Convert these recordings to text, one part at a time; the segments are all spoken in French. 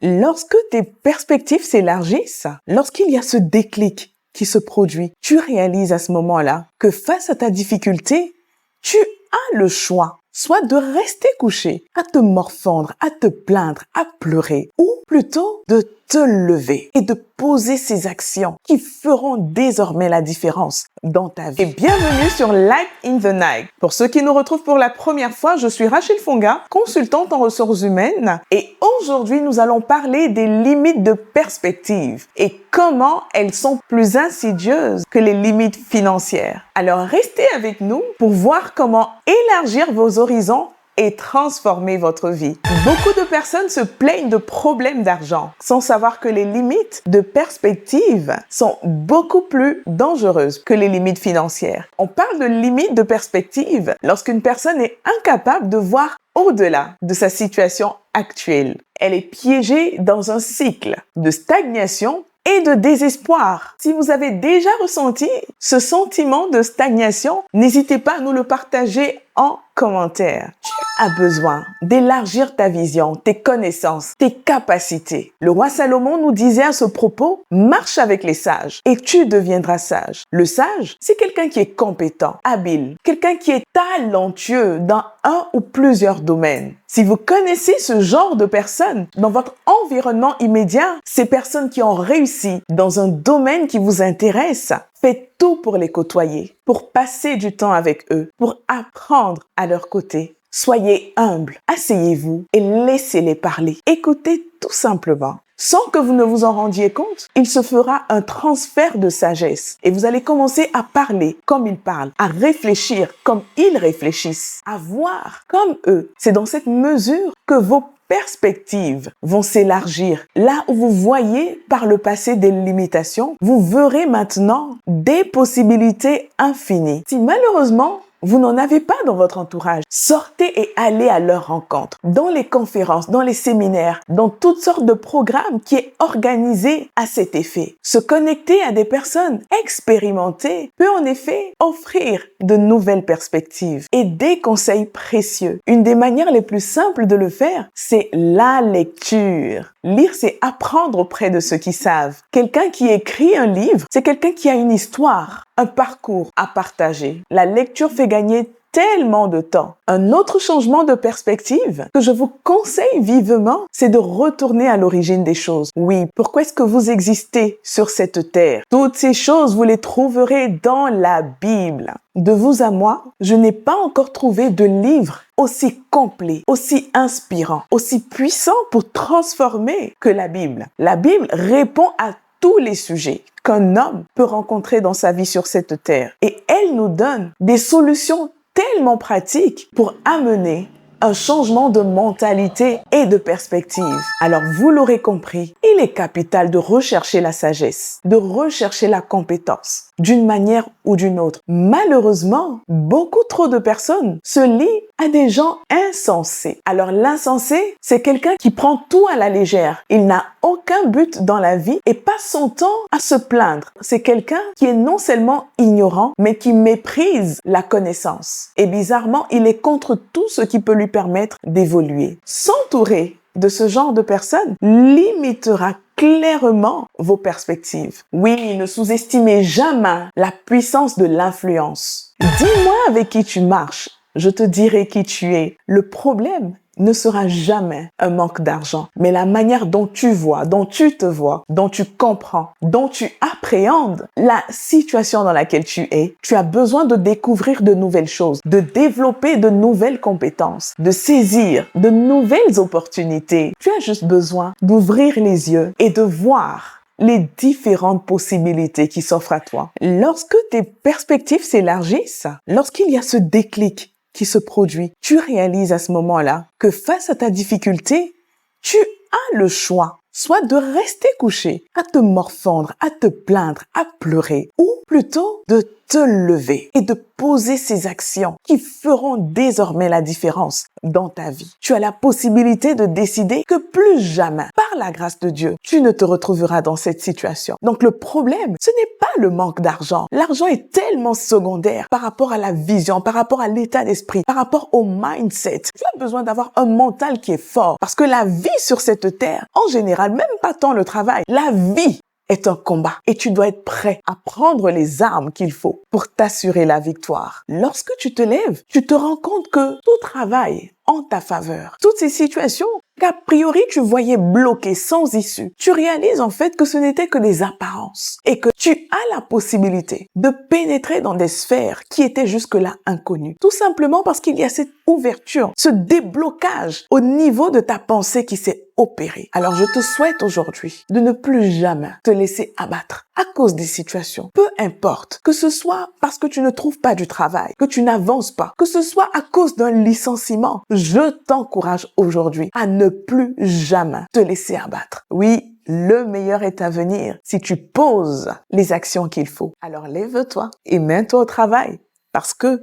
Lorsque tes perspectives s'élargissent, lorsqu'il y a ce déclic qui se produit, tu réalises à ce moment-là que face à ta difficulté, tu as le choix, soit de rester couché, à te morfondre, à te plaindre, à pleurer, ou plutôt de te lever et de poser ces actions qui feront désormais la différence dans ta vie. Et bienvenue sur Life in the Night. Pour ceux qui nous retrouvent pour la première fois, je suis Rachel Fonga, consultante en ressources humaines, et aujourd'hui nous allons parler des limites de perspective et comment elles sont plus insidieuses que les limites financières. Alors restez avec nous pour voir comment élargir vos horizons et transformer votre vie. Beaucoup de personnes se plaignent de problèmes d'argent sans savoir que les limites de perspective sont beaucoup plus dangereuses que les limites financières. On parle de limites de perspective lorsqu'une personne est incapable de voir au-delà de sa situation actuelle. Elle est piégée dans un cycle de stagnation et de désespoir. Si vous avez déjà ressenti ce sentiment de stagnation, n'hésitez pas à nous le partager en commentaire. Tu as besoin d'élargir ta vision, tes connaissances, tes capacités. Le roi Salomon nous disait à ce propos, marche avec les sages et tu deviendras sage. Le sage, c'est quelqu'un qui est compétent, habile, quelqu'un qui est talentueux dans un ou plusieurs domaines. Si vous connaissez ce genre de personnes dans votre environnement immédiat, ces personnes qui ont réussi dans un domaine qui vous intéresse, faites tout pour les côtoyer, pour passer du temps avec eux, pour apprendre à leur côté. Soyez humble, asseyez-vous et laissez-les parler. Écoutez tout simplement. Sans que vous ne vous en rendiez compte, il se fera un transfert de sagesse et vous allez commencer à parler comme ils parlent, à réfléchir comme ils réfléchissent, à voir comme eux. C'est dans cette mesure que vos perspectives vont s'élargir. Là où vous voyez par le passé des limitations, vous verrez maintenant des possibilités infinies. Si malheureusement, vous n'en avez pas dans votre entourage, sortez et allez à leur rencontre. Dans les conférences, dans les séminaires, dans toutes sortes de programmes qui est organisé à cet effet. Se connecter à des personnes expérimentées peut en effet offrir de nouvelles perspectives et des conseils précieux. Une des manières les plus simples de le faire, c'est la lecture. Lire, c'est apprendre auprès de ceux qui savent. Quelqu'un qui écrit un livre, c'est quelqu'un qui a une histoire, un parcours à partager. La lecture fait gagner tellement de temps. Un autre changement de perspective que je vous conseille vivement, c'est de retourner à l'origine des choses. Oui, pourquoi est-ce que vous existez sur cette terre? Toutes ces choses, vous les trouverez dans la Bible. De vous à moi, je n'ai pas encore trouvé de livre aussi complet, aussi inspirant, aussi puissant pour transformer que la Bible. La Bible répond à tous les sujets qu'un homme peut rencontrer dans sa vie sur cette terre. Et elle nous donne des solutions tellement pratiques pour amener un changement de mentalité et de perspective. Alors, vous l'aurez compris, il est capital de rechercher la sagesse, de rechercher la compétence, d'une manière ou d'une autre. Malheureusement, beaucoup trop de personnes se lient à des gens insensés. Alors, l'insensé, c'est quelqu'un qui prend tout à la légère. Il n'a aucun but dans la vie et passe son temps à se plaindre. C'est quelqu'un qui est non seulement ignorant, mais qui méprise la connaissance. Et bizarrement, il est contre tout ce qui peut lui permettre d'évoluer. S'entourer de ce genre de personnes limitera clairement vos perspectives. Oui, ne sous-estimez jamais la puissance de l'influence. Dis-moi avec qui tu marches, je te dirai qui tu es. Le problème ne sera jamais un manque d'argent, mais la manière dont tu vois, dont tu te vois, dont tu comprends, dont tu appréhendes la situation dans laquelle tu es. Tu as besoin de découvrir de nouvelles choses, de développer de nouvelles compétences, de saisir de nouvelles opportunités. Tu as juste besoin d'ouvrir les yeux et de voir les différentes possibilités qui s'offrent à toi. Lorsque tes perspectives s'élargissent, lorsqu'il y a ce déclic qui se produit, tu réalises à ce moment-là que face à ta difficulté, tu as le choix, soit de rester couché, à te morfondre, à te plaindre, à pleurer, ou plutôt de te lever et de poser ces actions qui feront désormais la différence dans ta vie. Tu as la possibilité de décider que plus jamais, par la grâce de Dieu, tu ne te retrouveras dans cette situation. Donc le problème, ce n'est pas le manque d'argent. L'argent est tellement secondaire par rapport à la vision, par rapport à l'état d'esprit, par rapport au mindset. Tu as besoin d'avoir un mental qui est fort parce que la vie sur cette terre, en général, même pas tant le travail, la vie est un combat et tu dois être prêt à prendre les armes qu'il faut pour t'assurer la victoire. Lorsque tu te lèves, tu te rends compte que tout travaille en ta faveur. Toutes ces situations qu'a priori tu voyais bloquées sans issue, tu réalises en fait que ce n'était que des apparences et que tu as la possibilité de pénétrer dans des sphères qui étaient jusque-là inconnues. Tout simplement parce qu'il y a cette ouverture, ce déblocage au niveau de ta pensée qui s'est opéré. Alors je te souhaite aujourd'hui de ne plus jamais te laisser abattre à cause des situations. Peu importe, que ce soit parce que tu ne trouves pas du travail, que tu n'avances pas, que ce soit à cause d'un licenciement, je t'encourage aujourd'hui à ne plus jamais te laisser abattre. Oui, le meilleur est à venir si tu poses les actions qu'il faut. Alors lève-toi et mets-toi au travail parce que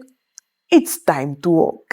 it's time to work.